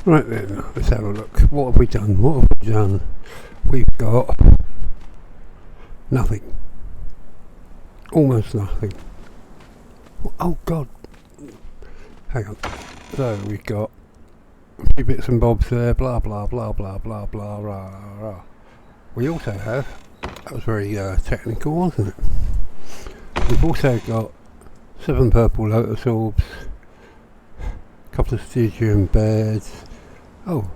Right then, let's have a look. What have we done? What have we done? We've got nothing. Almost nothing. Oh God. Hang on. So we've got a few bits and bobs there, blah blah blah blah blah blah blah blah. We also have, that was very technical, wasn't it? We've also got 7 purple lotus orbs, a couple of stygian beds,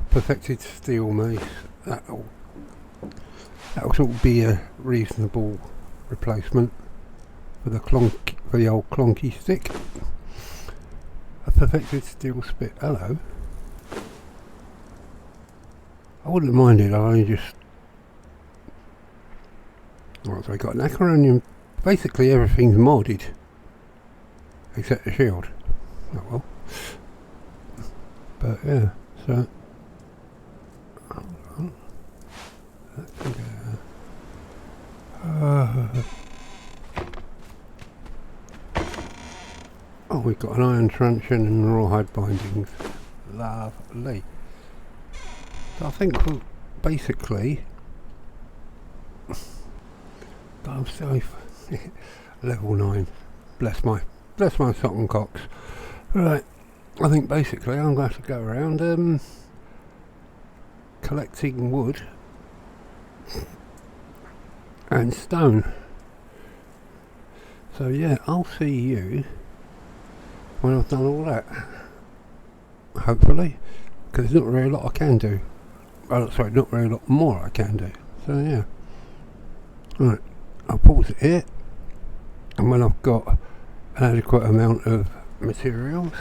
perfected steel mace. That'll sort of be a reasonable replacement for the old clonky stick. A perfected steel spit. Hello. I wouldn't mind it. I only just. Well, so I got an Acaronium. Basically, everything's modded except the shield. Oh well. But yeah, so. We've got an iron truncheon and rawhide bindings. Lovely. So I think we'll basically I'm safe. Level 9. Bless my sock and cocks. Right. I think basically I'm going to have to go around collecting wood and stone. So yeah, I'll see you when I've done all that. Hopefully. Because there's not really a lot I can do. Sorry, not really a lot more I can do. So yeah. Right. I'll pause it here. And when I've got an adequate amount of materials,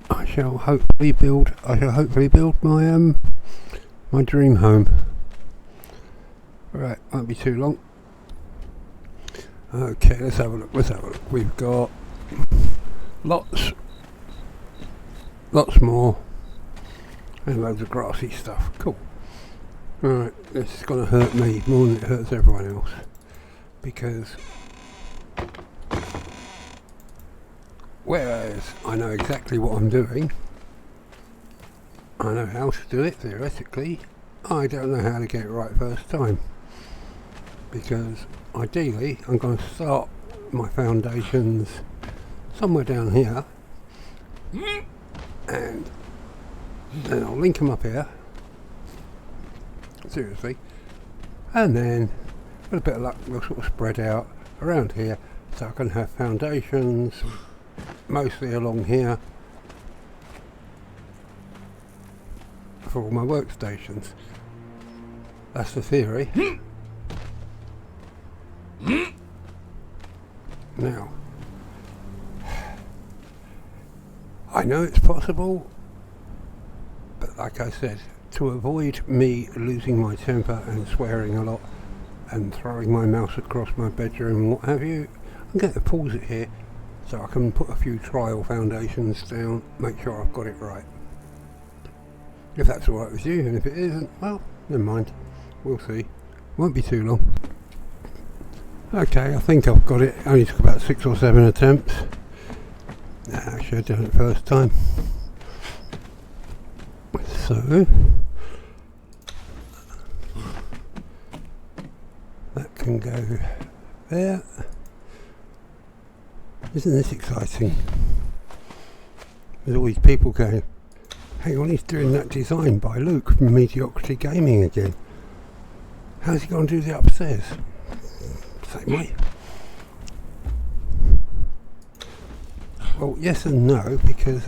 I shall hopefully build my my dream home. Right, won't be too long. Okay, let's have a look. We've got lots more and loads of grassy stuff. Cool. Right, this is going to hurt me more than it hurts everyone else, because whereas I know exactly what I'm doing, I know how to do it theoretically, I don't know how to get it right first time, because ideally I'm going to start my foundations somewhere down here and then I'll link them up here, seriously, and then with a bit of luck we'll sort of spread out around here so I can have foundations mostly along here for all my workstations. That's the theory. Now, I know it's possible, but like I said, to avoid me losing my temper and swearing a lot and throwing my mouse across my bedroom and what have you, I'm going to pause it here so I can put a few trial foundations down, make sure I've got it right. If that's alright with you, and if it isn't, well, never mind. We'll see. Won't be too long. Okay, I think I've got it. It only took about 6 or 7 attempts. I should have done it first time. So that can go there. Isn't this exciting? There's all these people going, hang on, he's doing that design by Luke from Mediocrity Gaming again. How's he going to do the upstairs? Same way. Well, yes and no, because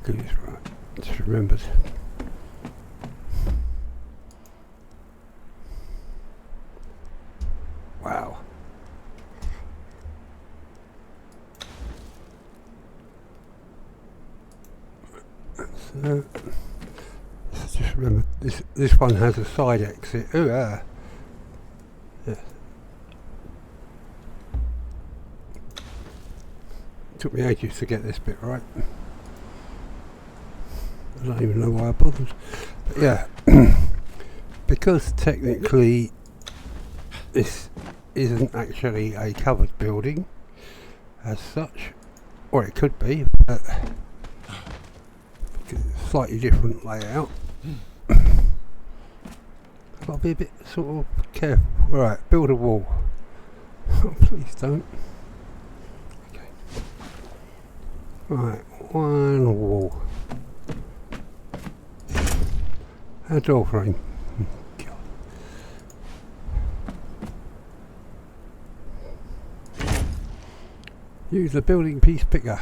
goodness, right, just remembered. Wow. So, just remember, this one has a side exit. Ooh, yeah. Took me ages to get this bit right. I don't even know why I bothered. But yeah, because technically this isn't actually a covered building as such, or it could be, but it's a slightly different layout. I've got to be a bit sort of careful. Right, build a wall. Oh, please don't. Okay. Right, one wall. A door frame. Use the building piece picker.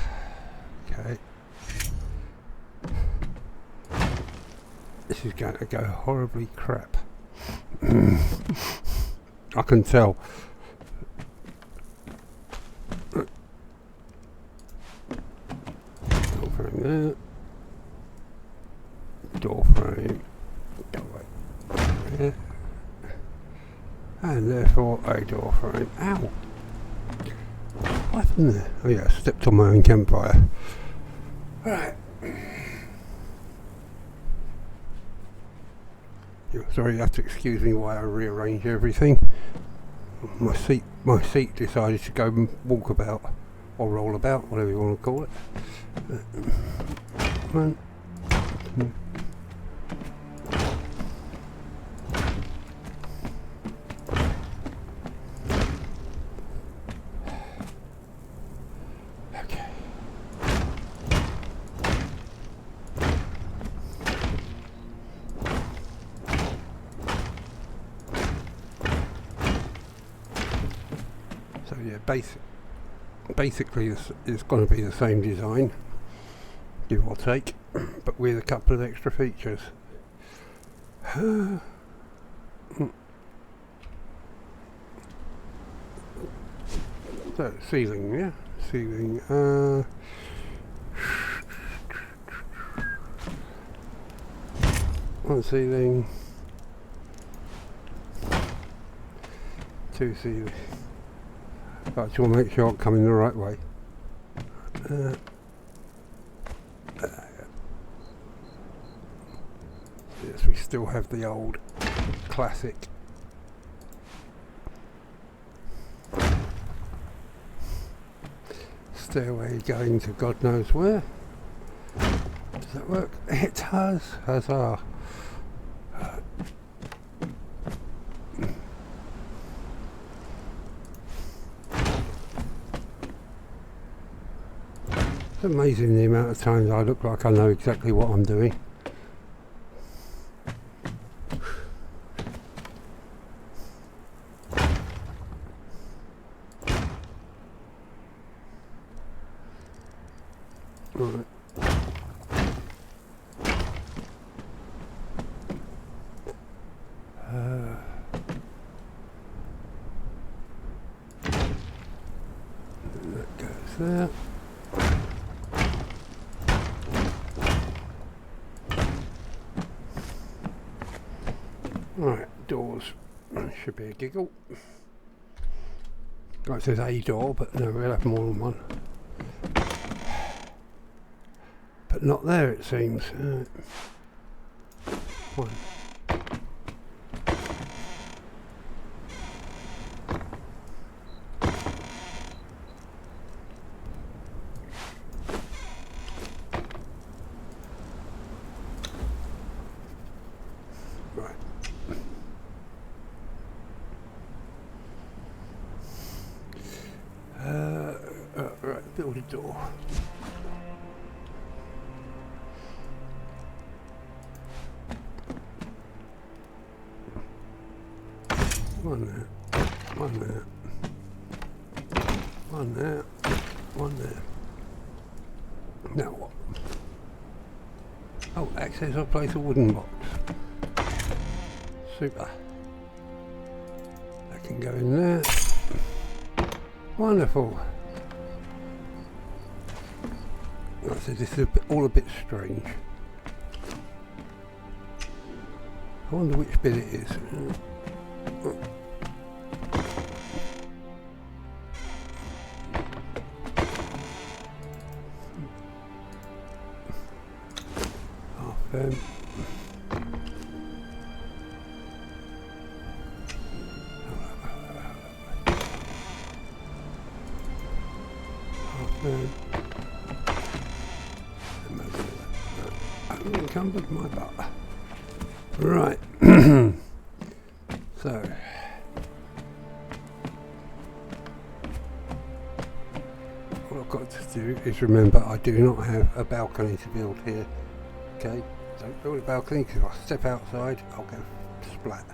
Okay. This is going to go horribly crap. I can tell. Door frame there. Door frame. Go away. There. And therefore a door frame. Ow! What happened there? Oh yeah, I stepped on my own campfire. Right. Sorry, you have to excuse me while I rearrange everything. My seat decided to go and walk about, or roll about, whatever you want to call it. One, two. So yeah, basically it's going to be the same design, give or take, but with a couple of extra features. So ceiling, yeah, ceiling. One ceiling, two ceilings. I just want to make sure I'm coming the right way. Yes, we still have the old classic stairway going to God knows where. Does that work? It does. Huzzah. It's amazing the amount of times I look like I know exactly what I'm doing. Right. That goes there. Right, doors. Should be a giggle. Like it says a door, but no, we'll have more than one. But not there, it seems. One. Right. Right, build a door. One there, one there, one there, one there. Now what? Oh, access or place a wooden box. Super. That can go in there. Wonderful. Like I said, this is all a bit strange. I wonder which bit it is. Half them. I'm encumbered my butt. Right. So. What I've got to do is remember I do not have a balcony to build here. Okay? Don't build a balcony because if I step outside, I'll go splat.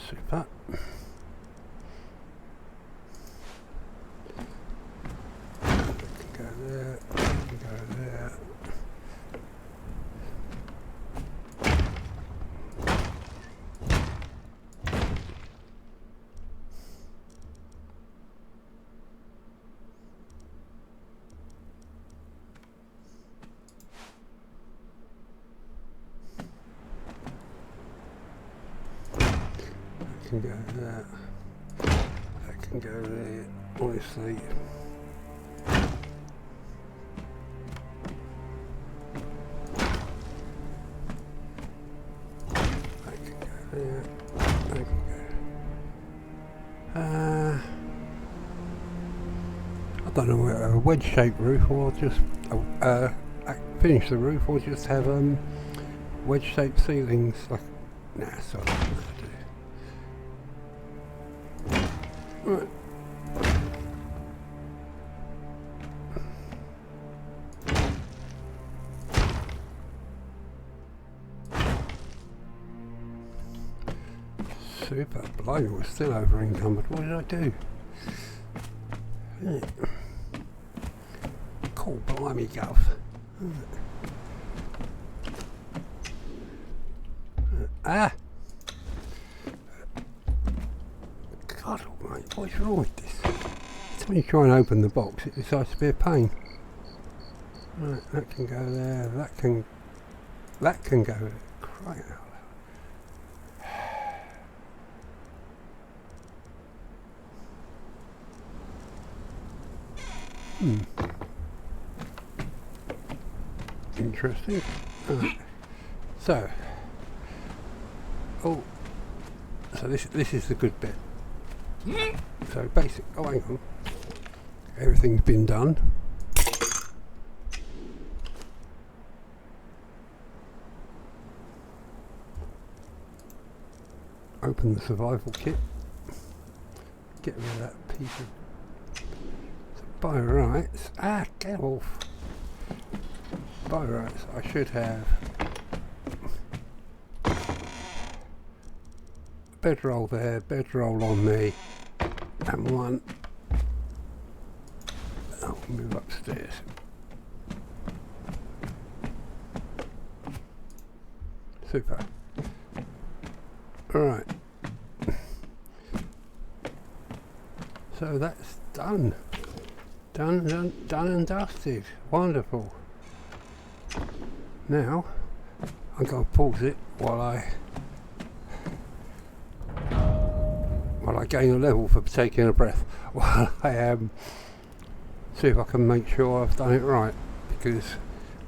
Super. Go there, go there. Can go there. That can go there. Honestly. That can go there. That can go. I don't know whether a wedge-shaped roof or just finish the roof or just have wedge-shaped ceilings. Like, nah, sorry. Right. Super. Blimey, we're still over encumbered. What did I do? Yeah. Cool, blimey, Gov. Ah! God almighty, what is wrong with this? Every time you try and open the box, it decides to be a pain. Right, that can go there, that can go there. Crying out loud. Interesting. Right. So this is the good bit. So basic. Oh, hang on. Everything's been done. Open the survival kit. Get rid of that piece of. So by rights. Ah, get off. By rights, I should have bedroll there, bedroll on me, and one. I'll move upstairs. Super. Alright. So that's done. Done and dusted. Wonderful. Now, I'm going to pause it while I gain a level for taking a breath, while I see if I can make sure I've done it right, because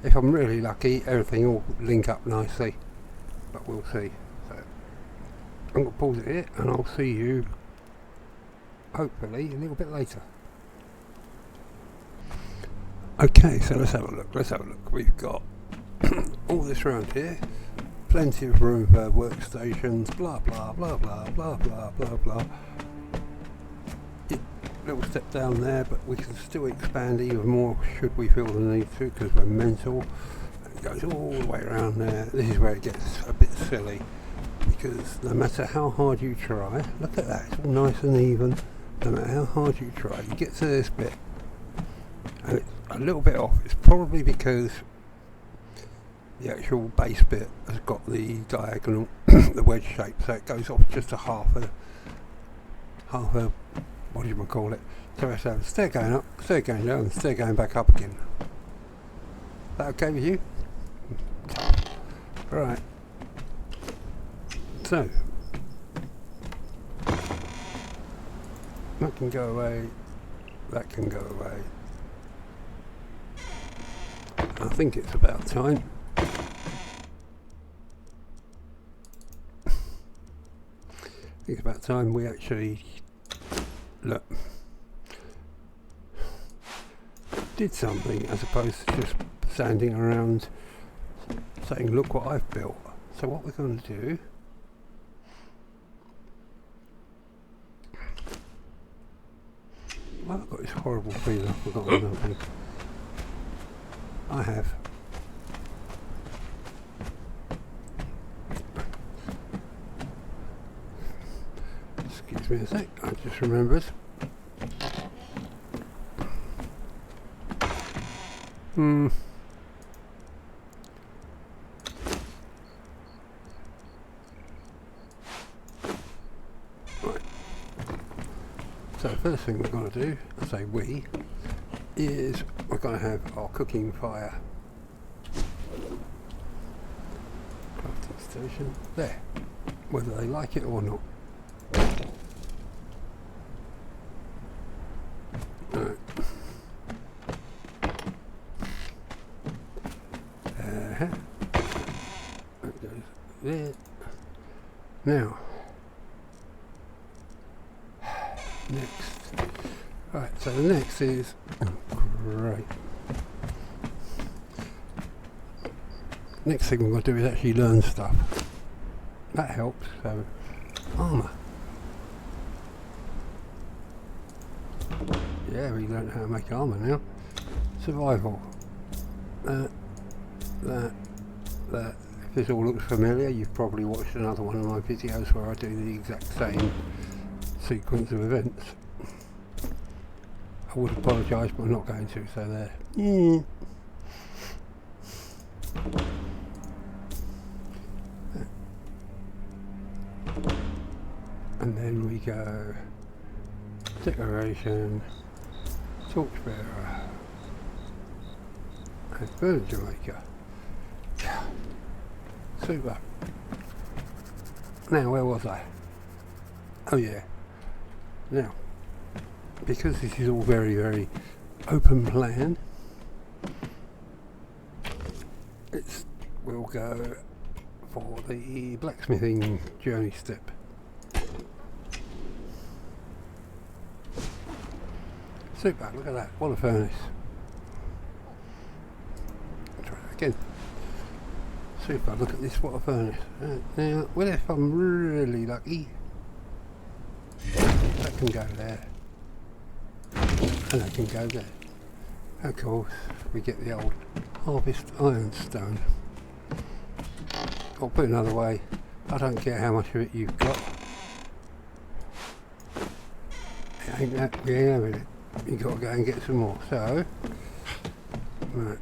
if I'm really lucky, everything will link up nicely, but we'll see. So I'm going to pause it here and I'll see you hopefully a little bit later. Okay, so let's have a look. We've got all this around here, plenty of room for workstations, blah blah blah blah blah blah blah blah. Little step down there, but we can still expand even more should we feel the need to, because we're mental. It goes all the way around there. This is where it gets a bit silly, because no matter how hard you try, look at that, it's all nice and even. No matter how hard you try, you get to this bit and it's a little bit off. It's probably because the actual base bit has got the diagonal, the wedge shape, so it goes off just a half a, what do you call it? So I have a stair going up, stair going down, stair going back up again. That okay with you? Right. So that can go away. That can go away. I think it's about time. It's about time we actually look, did something as opposed to just standing around saying, look what I've built. So what we're going to do, well, I've got this horrible feeling I've forgotten something. I have. Excuse me a sec, I just remembered. Right. So the first thing we're going to do, I say we, is we're going to have our cooking fire. Crafting station. There. Whether they like it or not. Right. That goes there. Now. Next. Right, so the next is great. Next thing we're going to do is actually learn stuff. That helps. So, armour. Yeah, we learned how to make armour now. Survival. That. If this all looks familiar, you've probably watched another one of my videos where I do the exact same sequence of events. I would apologise, but I'm not going to, so there. And then we go decoration, torchbearer, and furniture maker. Super. Now, where was I? Oh yeah. Now, because this is all very, very open plan, we'll go for the blacksmithing journey step. Super, look at that, what a furnace. Try that again. Super, look at this, what a furnace. Now, well, if I'm really lucky, that can go there. And that can go there. Of course, we get the old harvest ironstone. Or put it another way, I don't care how much of it you've got. It ain't that, we ain't having it. You've got to go and get some more. So, right.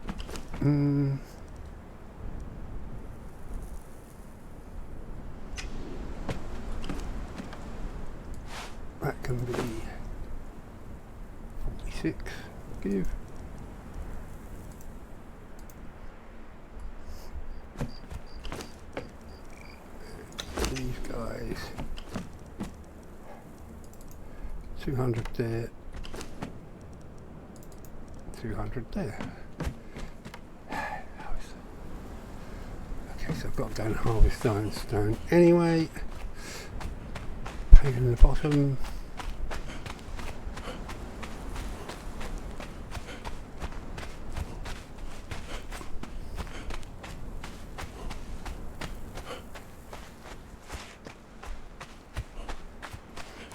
That can be 46. Give. These guys. 200 there. 200 there. Okay, so I've got to go and harvest ironstone anyway. Pain in the bottom.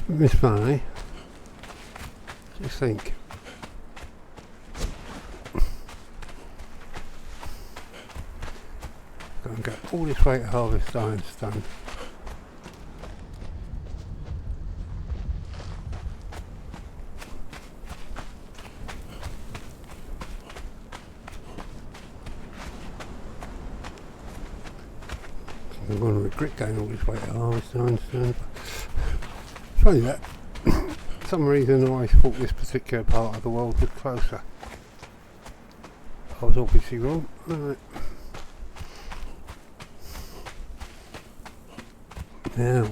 Miss Funny. Just think. Go and go all this way to harvest ironstone. I'm going to regret going all this way to harvest ironstone. It's funny that for some reason I always thought this particular part of the world was closer. I was obviously wrong. Right. Now,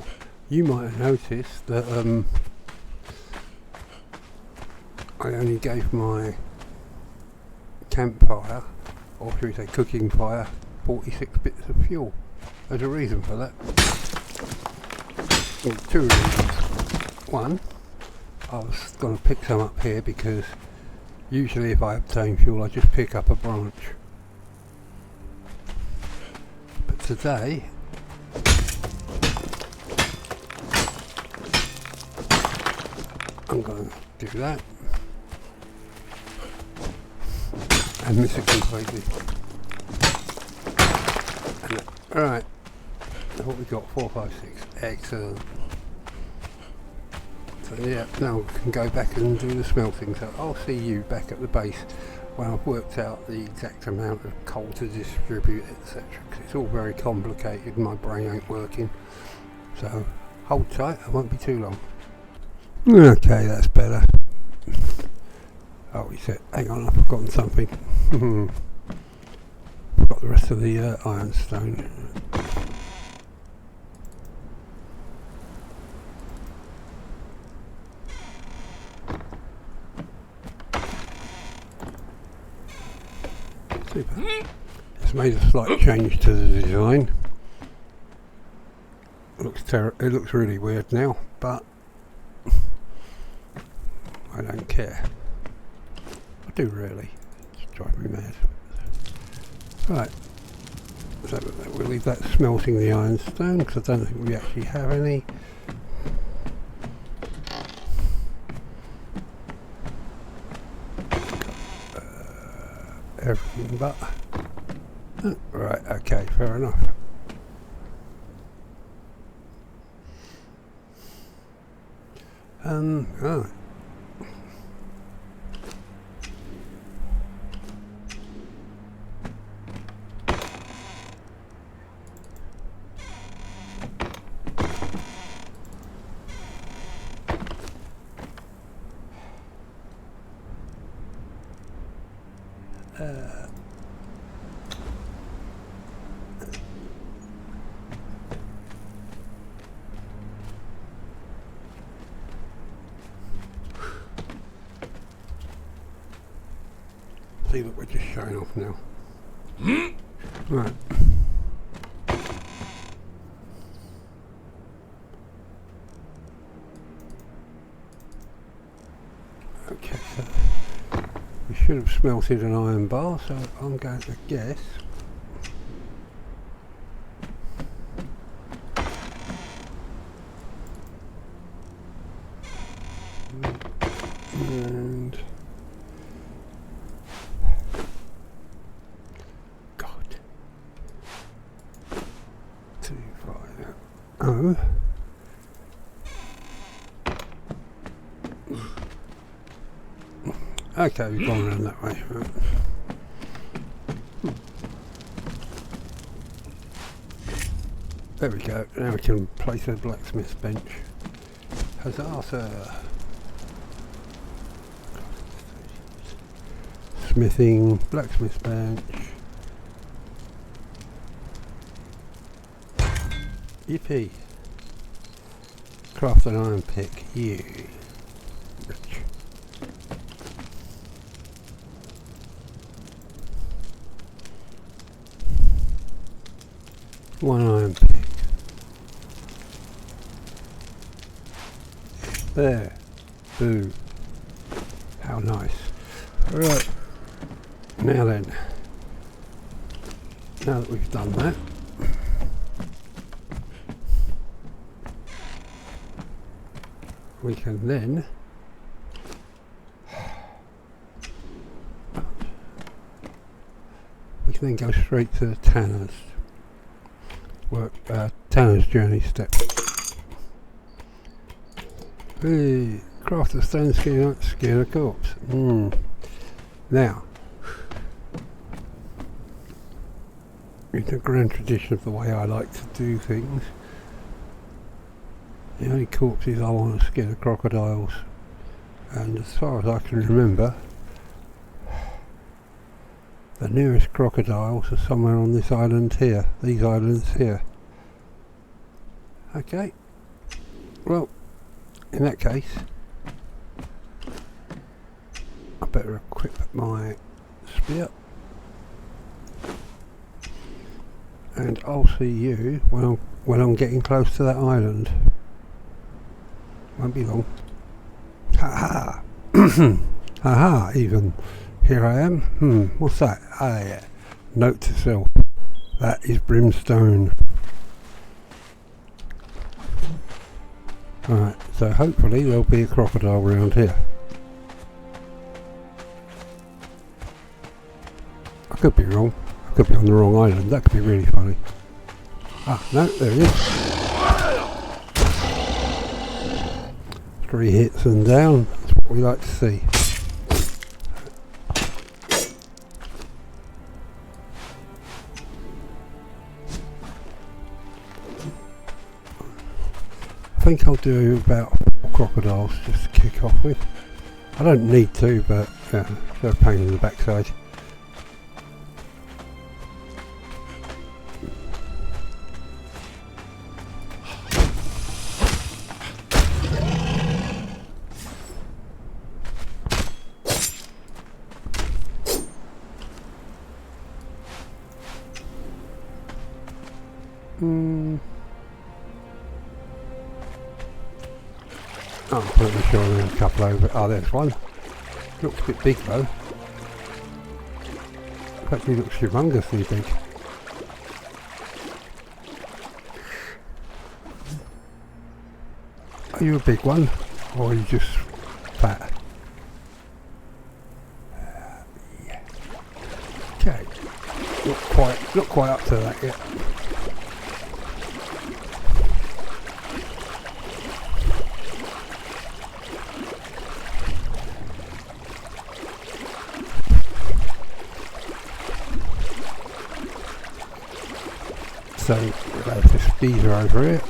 you might have noticed that I only gave my campfire, or should we say cooking fire, 46 bits of fuel. There's a reason for that. Well, two reasons. One, I was going to pick some up here because usually if I obtain fuel I just pick up a branch. But today I'm going to do that and miss it completely. Alright, what we got? 4, 5, 6. Excellent. So yeah, now we can go back and do the smelting. So I'll see you back at the base when I've worked out the exact amount of coal to distribute, etc. Because it's all very complicated and my brain ain't working. So hold tight, I won't be too long. Okay, that's better. Oh, he said, hang on, I've forgotten something. Got the rest of the ironstone. Super. It's made a slight change to the design. It looks really weird now, but I don't care. I do really. It's driving me mad. Right. So we'll leave that smelting the ironstone because I don't think we actually have any. Everything but. Oh, right, okay, fair enough. Oh. See that we're just showing off now. Right. Okay, so we should have smelted an iron bar, so I'm going to guess and God 2, 5, oh. Okay, we've gone around that way. Right. There we go. Now we can place a blacksmith's bench. Huzzah, sir. Smithing, blacksmith's bench. Yippee. Craft an iron pick. You. Rich. One iron pick. There. Boo. How nice. Right. Now then. Now that we've done that. We can then go straight to the tanner's work, tanner's journey step. Hey, craft a stone skin a corpse. Now, in the grand tradition of the way I like to do things, the only corpses I want to skin are crocodiles, and as far as I can remember, The nearest crocodiles are somewhere on this island here. These islands here. Okay. Well, in that case, I better equip my spear. And I'll see you when I'm getting close to that island. Won't be long. Ha ha! Ha ha! Even here I am. What's that? Ah, yeah. Note to self. That is brimstone. Alright, so hopefully there'll be a crocodile around here. I could be wrong. I could be on the wrong island. That could be really funny. Ah, no, there he is. 3 hits and down. That's what we like to see. I think I'll do about 4 crocodiles just to kick off with. I don't need to, but yeah, they're a pain in the backside. I'm pretty sure there's a couple over. Oh, there's one. Looks a bit big though. In fact, he looks humongously big. Are you a big one, or are you just fat? Yeah. Okay. Not quite up to that yet. So we'll have this feeder over here.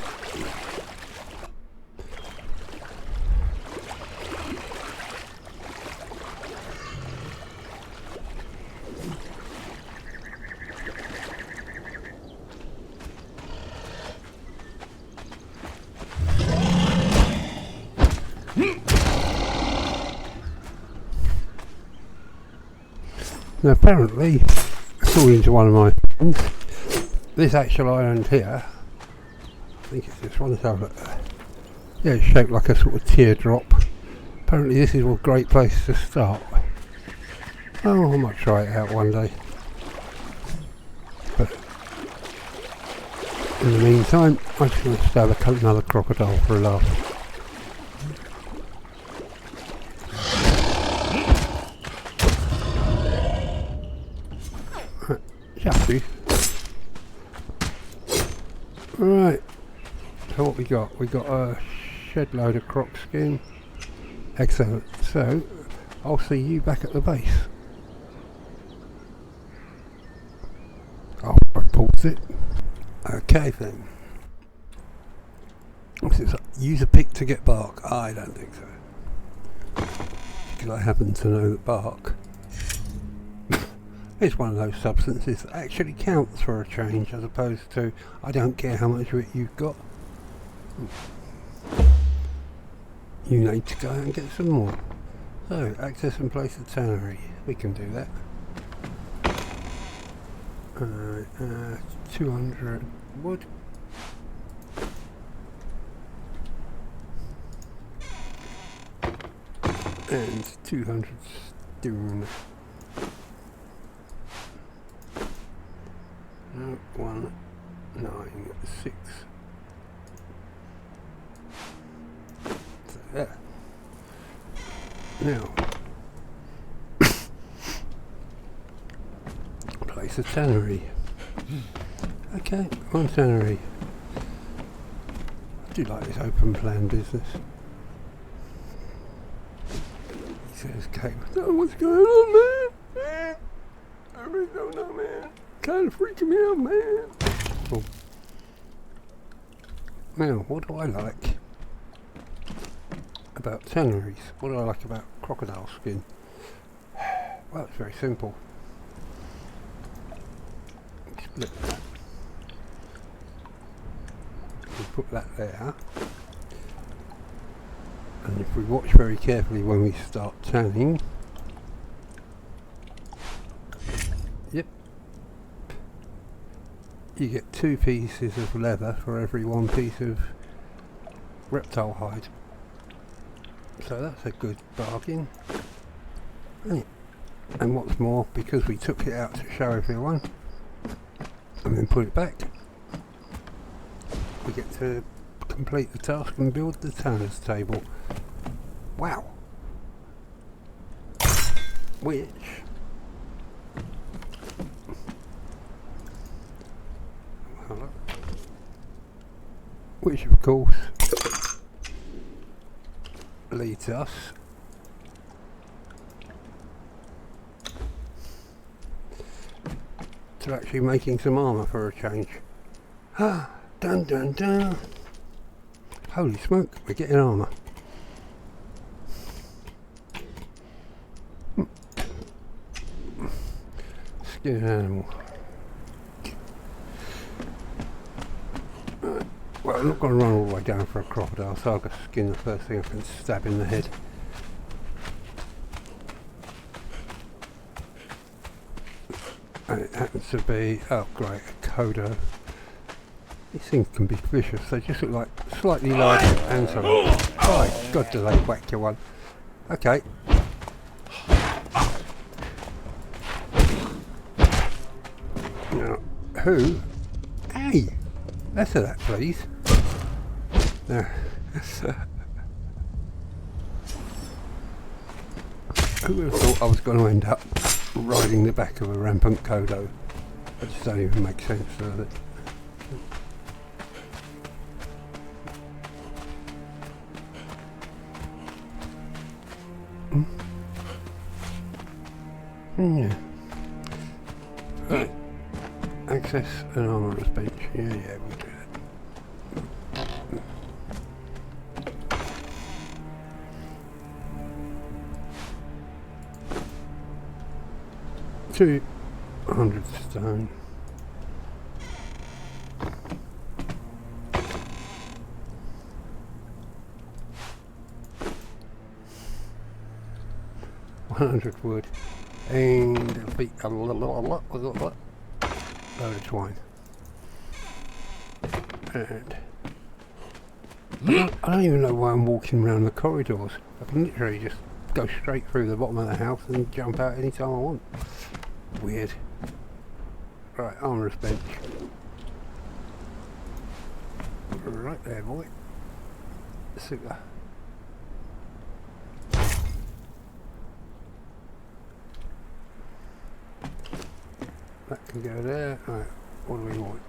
Now apparently, according to one of my friends, this actual island here, I think it's this one, so yeah, it's shaped like a sort of teardrop. Apparently this is a great place to start. Oh, I might try it out one day. But in the meantime, I'm just going to stab another crocodile for a laugh. Shall Right, so what we got? We got a shed load of croc skin. Excellent. So I'll see you back at the base. Oh, I paused it. Okay then. Use a pick to get bark. I don't think so. Because I happen to know that bark is one of those substances that actually counts for a change, as opposed to I don't care how much of it you've got. You need to go out and get some more. So, access and place the tannery. We can do that. 200 wood. And 200 stone. 196. So there. Now, place a tannery. Okay, one tannery. I do like this open plan business. He says, "Okay, what's going on, man? I really don't know, man. Kind of freaking me out, man." Cool. Now, what do I like about tanneries? What do I like about crocodile skin? Well, it's very simple. Look at that. We put that there. And if we watch very carefully when we start tanning, yep, you get 2 pieces of leather for every 1 piece of reptile hide. So that's a good bargain. And what's more, because we took it out to show everyone and then put it back, we get to complete the task and build the tanner's table. Wow! Which of course leads us to actually making some armour for a change. Ah, dun dun dun! Holy smoke, we're getting armour. Skin an animal. Well, I'm not going to run all the way down for a crocodile, so I'll just skin the first thing I can stab in the head. And it happens to be, oh great, a Kodo. These things can be vicious, they just look like slightly larger antelopes. Oh God, do they whack you one. Okay. Now, who? Hey! Less of that, please. Now, who would have thought I was going to end up riding the back of a rampant Kodo? That just don't even make sense, does it? Yeah. Right. Access an armourer's bench. Yeah, we'll do that. 200 stone. Wood and a load of twine. And I don't even know why I'm walking around the corridors. I can literally just go straight through the bottom of the house and jump out anytime I want. Weird. Right, armourer's bench. Right there, boy. Super. That can go there. Right, what do we want?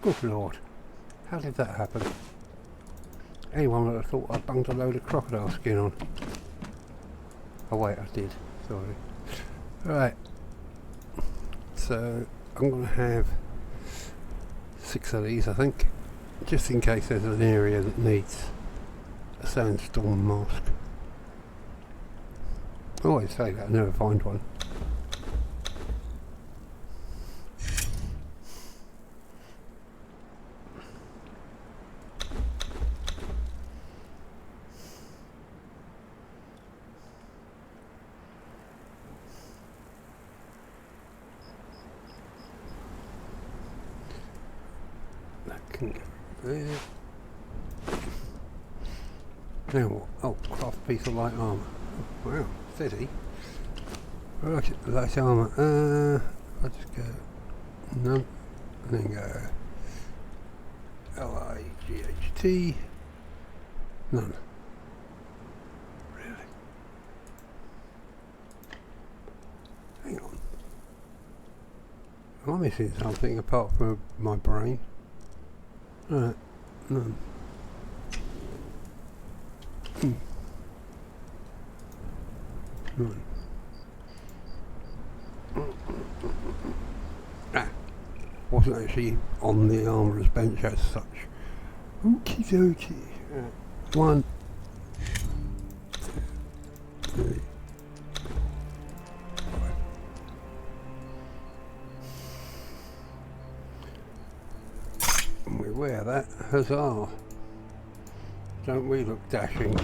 Good Lord, how did that happen? Anyone would have thought I'd bunged a load of crocodile skin on. Oh wait, I did, sorry. Right, so I'm going to have 6 of these, I think, just in case there's an area that needs a sandstorm mask. I always say that, I never find one. There. Now what? Oh, craft a piece of light armour. Oh, wow, steady. Right, light armour. I'll just go none, and then go L-I-G-H-T. None. Really? Hang on. Am I missing something apart from my brain? Right, none. None. Wasn't actually on the armourer's bench as such. Okie dokie. Right. 1, 2, 3, 4, 5. wear that. Huzzah! Don't we look dashing?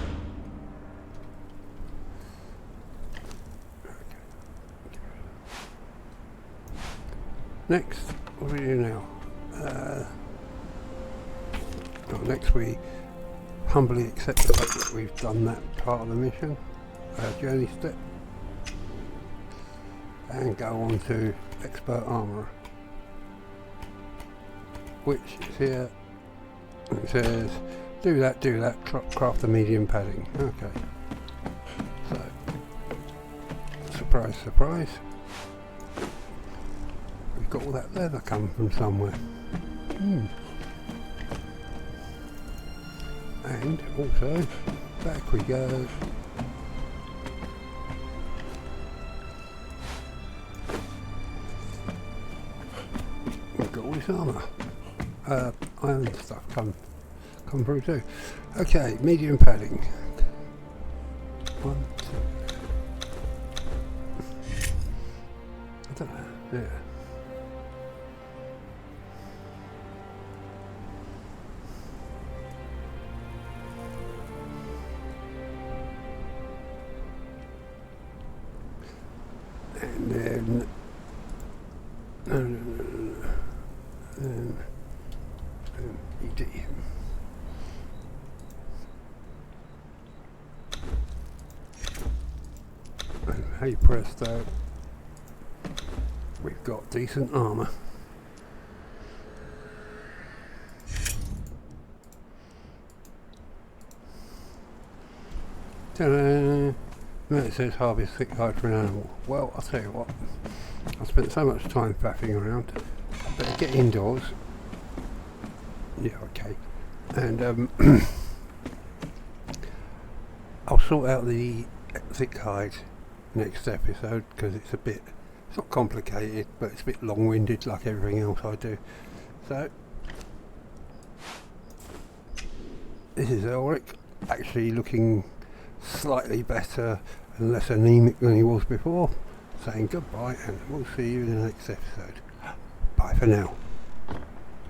Next, what do we do now? Next we humbly accept the fact that we've done that part of the mission, journey step, and go on to expert armour, which is here. It says do that, craft the medium padding. Okay, so surprise, surprise, we've got all that leather come from somewhere. And also, back we go. We've got all this armour. Iron stuff come through too. Okay, medium padding. 1, 2. I don't know. Yeah. And then ED. And hey presto, we've got decent armour. Ta-da! No, it says harvest thick hide for an animal. Well, I'll tell you what, I spent so much time faffing around, I better get indoors. Yeah, okay. And I'll sort out the thick hide next episode, because it's not complicated, but it's a bit long-winded like everything else I do. So, this is Elric, actually looking slightly better and less anemic than he was before, saying goodbye, and we'll see you in the next episode. Bye for now.